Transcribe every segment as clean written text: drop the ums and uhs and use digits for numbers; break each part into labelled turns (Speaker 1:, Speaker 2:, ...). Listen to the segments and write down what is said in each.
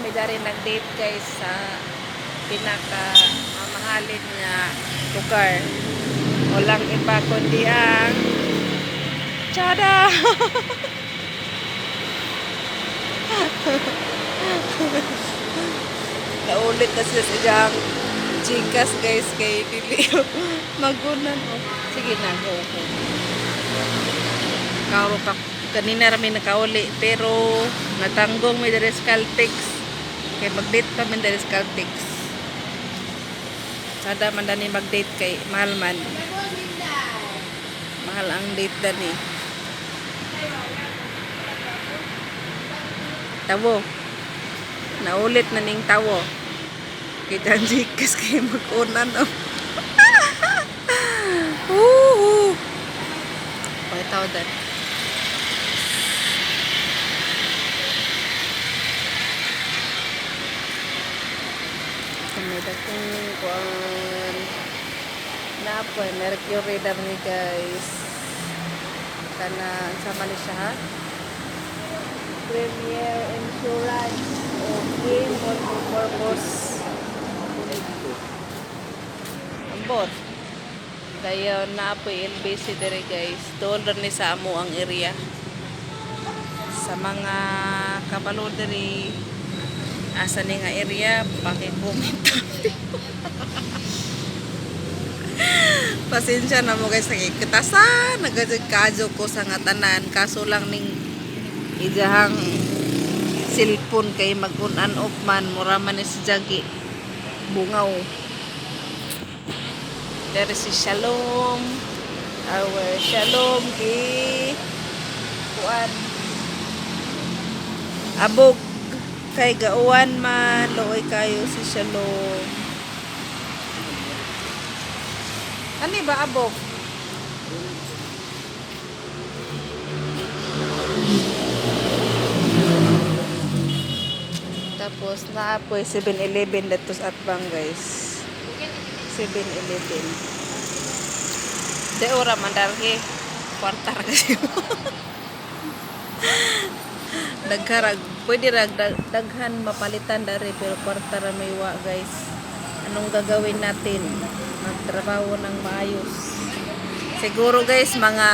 Speaker 1: kami dari nag-date guys sa pinaka mamahalin nga lugar. Walang iba kundi ang Chada! Naulit na siya siyang Gcash guys kay dili magunan oh. Sige na go. Kauro ka kanina rami nakauli pero natanggong may dari Caltex kay mag-date pa min dari Caltex. Sada man dani mag-date kay mahal man. Mahal ang date dani. Tawo. Naulit na ning tawo. Kita Gcash kay mag-unan oh. Pay tawo dan. May dakong kuan na po Mercury dami guys kana sa Malaysia ha Premier Insurance o game multi-purpose ambot kaya na po LBC dire guys dollar ni sa amo ang area sa mga kabalo dire asa ni nga area paki-comment pasensya na mo guys nakikitasan nagkadyo ko sa nga tanan kaso lang ning ijahang cellphone kay mag-on off man mura man si Jagi bungaw there si Shalom our Shalom kay kuan abog kay gauwan man looy kayo si Shalom. Ani ba abog? Tapos na po 7-Eleven dito sa Atbang guys. 7-Eleven. De ora mandarhe kwartar kasi. Dagharag pwede rag daghan mapalitan dari pero kwarta ra may wa guys. Anong gagawin natin? Magtrabaho ng maayos. Siguro guys mga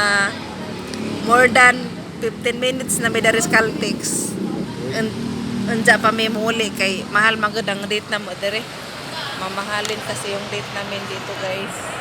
Speaker 1: more than 15 minutes na may dari Caltex. Anja pa may muli kay mahal magud ang date na mo dire. Mamahalin kasi yung date namin dito guys.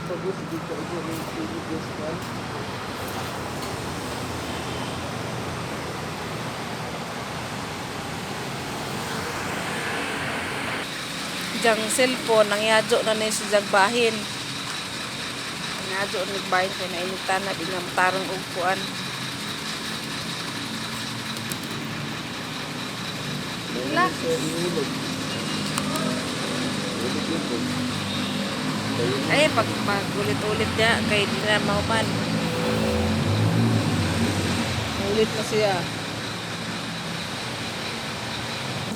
Speaker 2: Bagus dito ito ng videos pa.
Speaker 1: Jang cellphone nang yadyo na ni sa jagbahin. Yadyo ni bahin kay nainitan na di nga tarong og kuan. Relax. Ay, pag ulit-ulit niya, kay di na mauman.
Speaker 2: Ulit na siya.